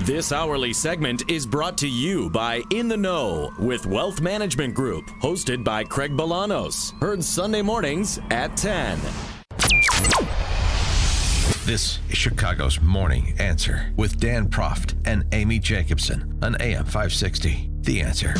This hourly segment is brought to you by In the Know with Wealth Management Group, hosted by Craig Bolanos. Heard Sunday mornings at 10. This is Chicago's Morning Answer with Dan Proft and Amy Jacobson on AM 560. The Answer.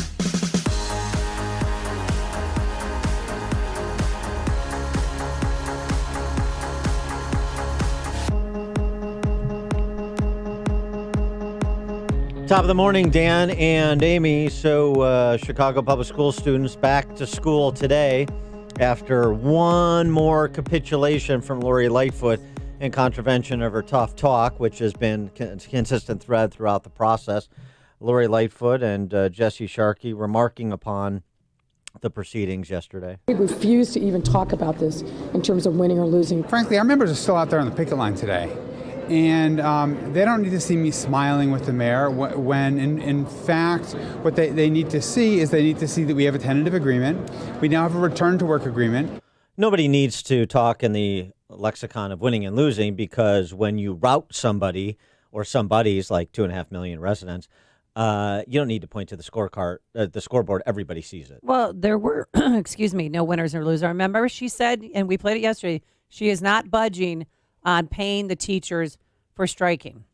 Top of the morning, Dan and Amy. So Chicago Public School students back to school today after one more capitulation from Lori Lightfoot in contravention of her tough talk, which has been a consistent thread throughout the process. Lori Lightfoot and Jesse Sharkey remarking upon the proceedings yesterday. We refuse to even talk about this in terms of winning or losing. Frankly, our members are still out there on the picket line today. And they don't need to see me smiling with the mayor when, in fact, what they need to see is they need to see that we have a tentative agreement. We now have a return to work agreement. Nobody needs to talk in the lexicon of winning and losing, because when you rout somebody or somebody's like 2.5 million residents, you don't need to point to the the scoreboard. Everybody sees it. Well, there were, no winners or losers. Remember, she said, and we played it yesterday, she is not budging on paying the teachers for striking,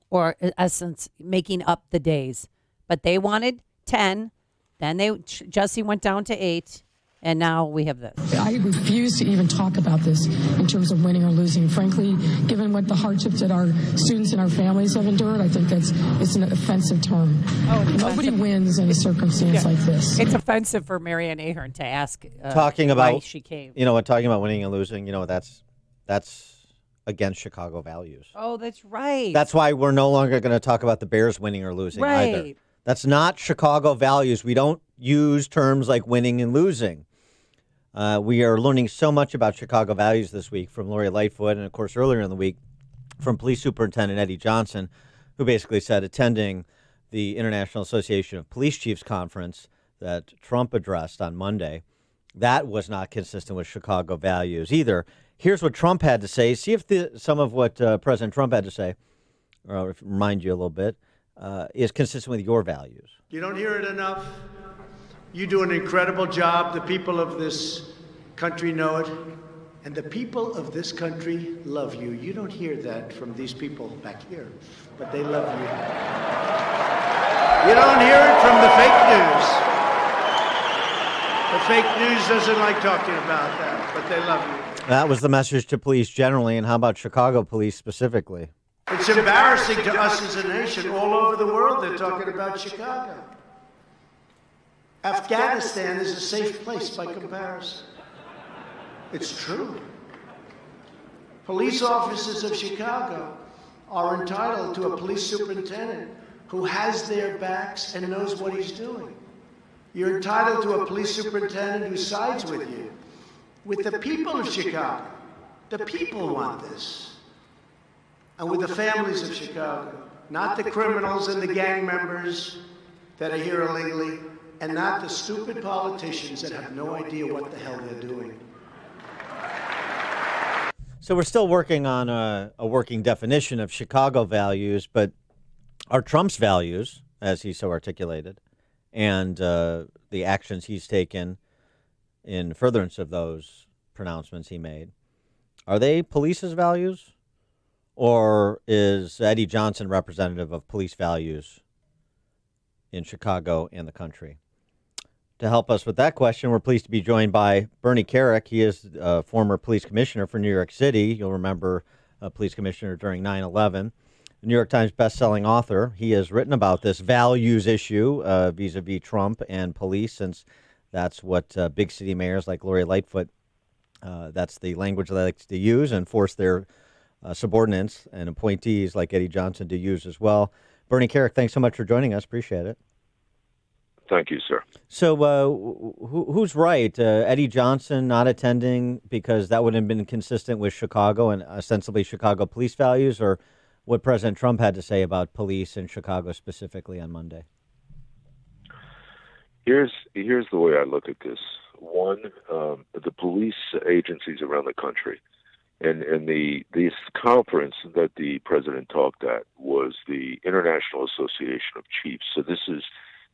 or in essence making up the days. But they wanted 10, then Jesse went down to 8, and now we have this. I refuse to even talk about this in terms of winning or losing. Frankly, given what the hardships that our students and our families have endured, I think it's an offensive term. Nobody wins in a circumstance like this. It's offensive for Marianne Ahern to ask talking about why she came. Talking about winning and losing, that's against Chicago values. Oh, that's right. That's why we're no longer going to talk about the Bears winning or losing either. That's not Chicago values. We don't use terms like winning and losing. We are learning so much about Chicago values this week from Lori Lightfoot, and of course earlier in the week from Police Superintendent Eddie Johnson, who basically said attending the International Association of Police Chiefs conference that Trump addressed on Monday, that was not consistent with Chicago values either. Here's what Trump had to say. See if some of what President Trump had to say, or remind you a little bit, is consistent with your values. You don't hear it enough. You do an incredible job. The people of this country know it. And the people of this country love you. You don't hear that from these people back here, but they love you. You don't hear it from the fake news. The fake news doesn't like talking about that, but they love you. That was the message to police generally, and how about Chicago police specifically? It's embarrassing to us as a nation. All over the world, they're talking about Chicago. Afghanistan is a safe place by comparison. It's true. Police officers of Chicago are entitled to a police superintendent who has their backs and knows what he's doing. You're entitled to a police superintendent who sides with you, with the people of Chicago. The people want this. And with the families of Chicago, not the criminals and the gang members that are here illegally, and not the stupid politicians that have no idea what the hell they're doing. So we're still working on a working definition of Chicago values, but are Trump's values, as he so articulated, and the actions he's taken in furtherance of those pronouncements he made, are they police's values? Or is Eddie Johnson representative of police values in Chicago and the country? To help us with that question, we're pleased to be joined by Bernie Kerik. He is a former police commissioner for New York City. You'll remember a police commissioner during 9/11. The New York Times bestselling author. He has written about this values issue vis-a-vis Trump and police, since that's what big city mayors like Lori Lightfoot, that's the language they like to use and force their subordinates and appointees like Eddie Johnson to use as well. Bernie Kerik, thanks so much for joining us. Appreciate it. Thank you, sir. So who's right? Eddie Johnson not attending because that would have been consistent with Chicago and ostensibly Chicago police values, or what President Trump had to say about police in Chicago specifically on Monday? Here's the way I look at this. One, the police agencies around the country And this conference that the president talked at was the International Association of Chiefs. So this is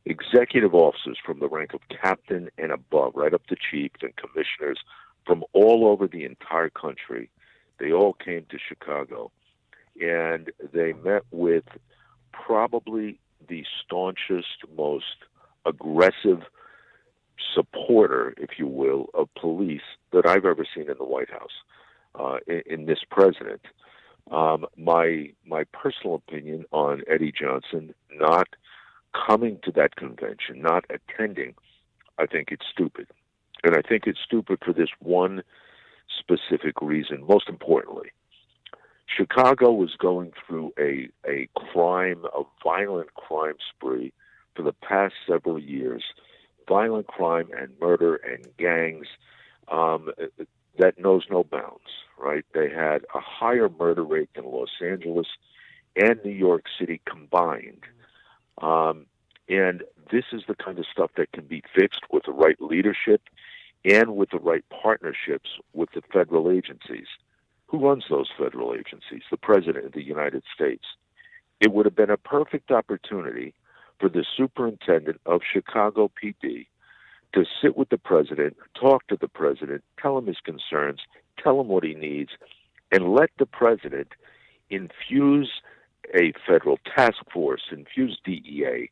executive officers from the rank of captain and above, right up to chief, and commissioners from all over the entire country. They all came to Chicago, and they met with probably the staunchest, most aggressive supporter, if you will, of police that I've ever seen in the White House, in this president. My personal opinion on Eddie Johnson not coming to that convention, not attending, I think it's stupid. And I think it's stupid for this one specific reason. Most importantly, Chicago was going through a violent crime spree for the past several years. Violent crime and murder and gangs that knows no bounds, right? They had a higher murder rate than Los Angeles and New York City combined. And this is the kind of stuff that can be fixed with the right leadership and with the right partnerships with the federal agencies. Who runs those federal agencies? The President of the United States. It would have been a perfect opportunity for the superintendent of Chicago PD to sit with the president, talk to the president, tell him his concerns, tell him what he needs, and let the president infuse a federal task force, infuse DEA,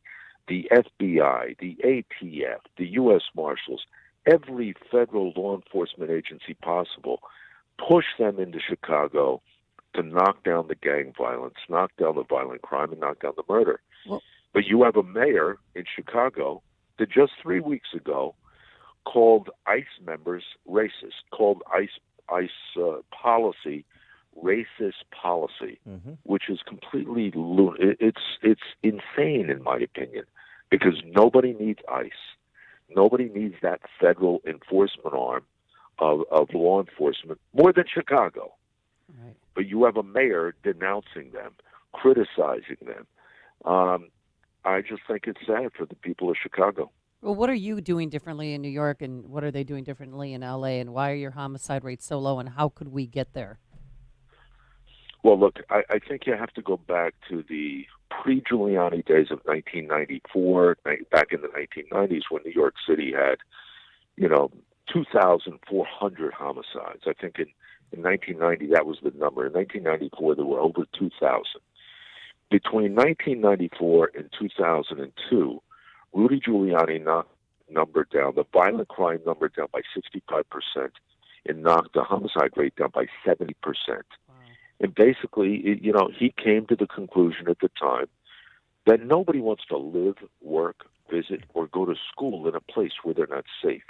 the FBI, the ATF, the U.S. Marshals, every federal law enforcement agency possible, push them into Chicago to knock down the gang violence, knock down the violent crime, and knock down the murder. Well, but you have a mayor in Chicago that just 3 weeks ago called ICE members racist, called ICE policy racist policy, which is completely it's insane in my opinion, because nobody needs ICE. Nobody needs that federal enforcement arm of law enforcement more than Chicago. right. But you have a mayor denouncing them, criticizing them. I just think it's sad for the people of Chicago. Well, what are you doing differently in New York, and what are they doing differently in L.A., and why are your homicide rates so low, and how could we get there? Well, look, I think you have to go back to the pre-Giuliani days of 1994, back in the 1990s, when New York City had, 2,400 homicides. I think in 1990 that was the number. In 1994 there were over 2,000. Between 1994 and 2002, Rudy Giuliani knocked the number down, the violent crime number down by 65%, and knocked the homicide rate down by 70%. And basically, he came to the conclusion at the time that nobody wants to live, work, visit, or go to school in a place where they're not safe.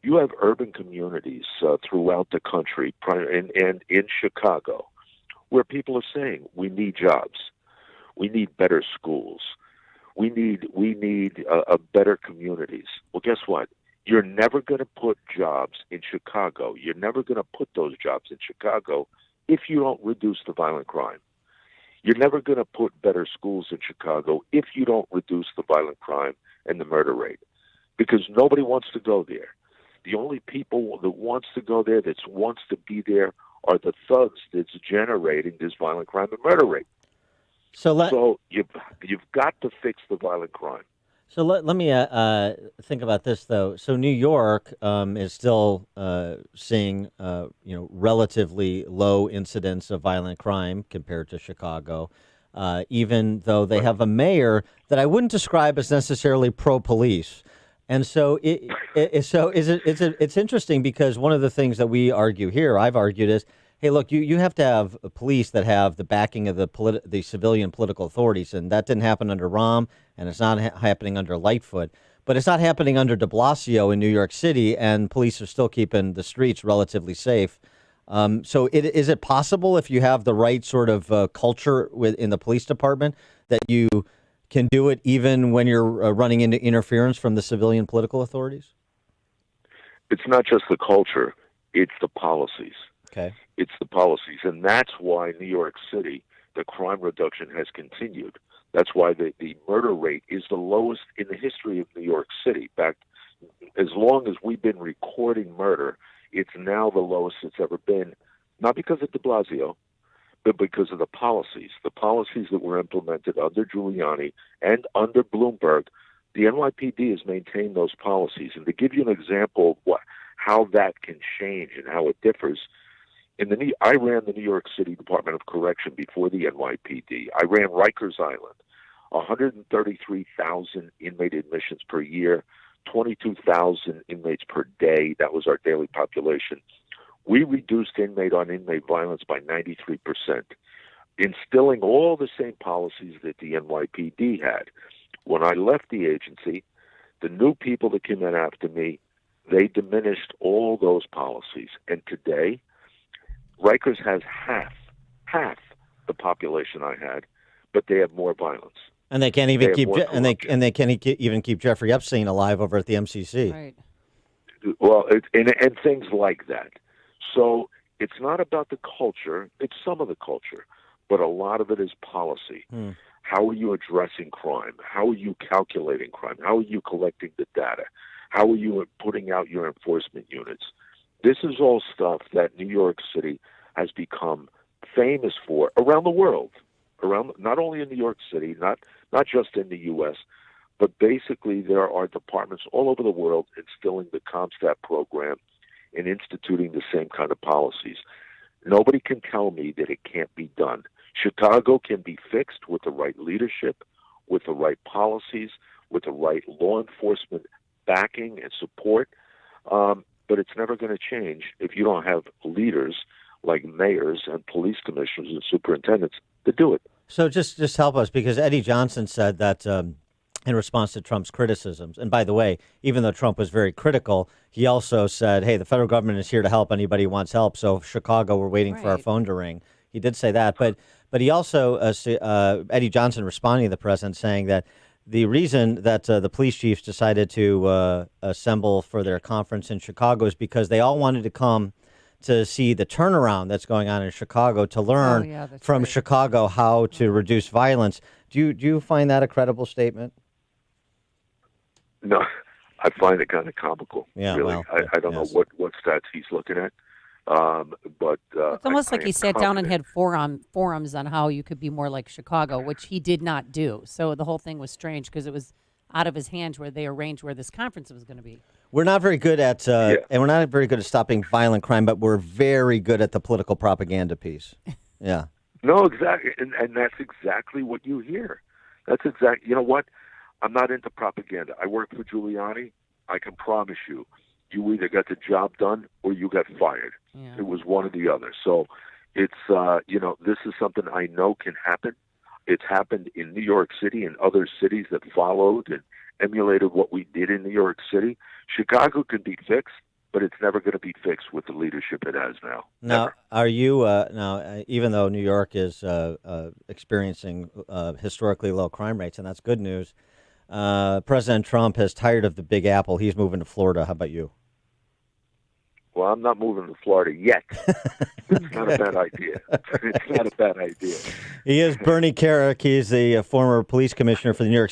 You have urban communities throughout the country and in Chicago where people are saying, we need jobs. We need better schools. We need better communities. Well, guess what? You're never going to put jobs in Chicago. You're never going to put those jobs in Chicago if you don't reduce the violent crime. You're never going to put better schools in Chicago if you don't reduce the violent crime and the murder rate, because nobody wants to go there. The only people that wants to go there, that wants to be there, are the thugs that's generating this violent crime and murder rate. So you've got to fix the violent crime. So let me think about this, though. So New York is still seeing relatively low incidence of violent crime compared to Chicago, even though they have a mayor that I wouldn't describe as necessarily pro-police. And so it's interesting, because one of the things that we argue here, I've argued, is, hey, look, you have to have police that have the backing of the civilian political authorities, and that didn't happen under Rahm, and it's not happening under Lightfoot, but it's not happening under de Blasio in New York City, and police are still keeping the streets relatively safe. So is it possible, if you have the right sort of culture in the police department, that you can do it even when you're running into interference from the civilian political authorities? It's not just the culture, it's the policies. Okay. It's the policies, and that's why New York City, the crime reduction has continued. That's why the murder rate is the lowest in the history of New York City. Back as long as we've been recording murder, it's now the lowest it's ever been, not because of de Blasio, but because of the policies that were implemented under Giuliani and under Bloomberg. The NYPD has maintained those policies. And to give you an example of how that can change and how it differs, I ran the New York City Department of Correction before the NYPD. I ran Rikers Island, 133,000 inmate admissions per year, 22,000 inmates per day. That was our daily population. We reduced inmate-on-inmate violence by 93%, instilling all the same policies that the NYPD had. When I left the agency, the new people that came in after me, they diminished all those policies. And today, Rikers has half the population I had, but they have more violence. And they can't even they can't even keep Jeffrey Epstein alive over at the MCC. Right. Well, and things like that. So it's not about the culture. It's some of the culture, but a lot of it is policy. How are you addressing crime? How are you calculating crime? How are you collecting the data? How are you putting out your enforcement units? This is all stuff that New York City has become famous for around the world, not only in New York City, not just in the U.S., but basically there are departments all over the world instilling the CompStat program and instituting the same kind of policies. Nobody can tell me that it can't be done. Chicago can be fixed with the right leadership, with the right policies, with the right law enforcement backing and support. But it's never going to change if you don't have leaders like mayors and police commissioners and superintendents to do it. So just help us, because Eddie Johnson said that in response to Trump's criticisms, and by the way, even though Trump was very critical, he also said, hey, the federal government is here to help anybody who wants help. So Chicago, we're waiting for our phone to ring. He did say that. But he also, Eddie Johnson responding to the president, saying that the reason that the police chiefs decided to assemble for their conference in Chicago is because they all wanted to come to see the turnaround that's going on in Chicago, to learn from Chicago how to reduce violence. Do you find that a credible statement? No, I find it kind of comical. Yeah, really. well, I don't know what stats he's looking at. But it's almost like he sat down and had forums on how you could be more like Chicago, which he did not do. So the whole thing was strange because it was out of his hands where they arranged where this conference was going to be. We're not very good at, and we're not very good at stopping violent crime, but we're very good at the political propaganda piece. Yeah. No, exactly, and that's exactly what you hear. That's exactly. You know what? I'm not into propaganda. I worked for Giuliani. I can promise you, you either got the job done or you got fired. Yeah. It was one or the other. So it's, this is something I know can happen. It's happened in New York City and other cities that followed and emulated what we did in New York City. Chicago can be fixed, but it's never going to be fixed with the leadership it has now. Now, are you, even though New York is experiencing historically low crime rates, and that's good news, President Trump is tired of the Big Apple. He's moving to Florida. How about you? Well, I'm not moving to Florida yet. It's not a bad idea. It's not a bad idea. He is Bernie Kerik. He's the former police commissioner for the New York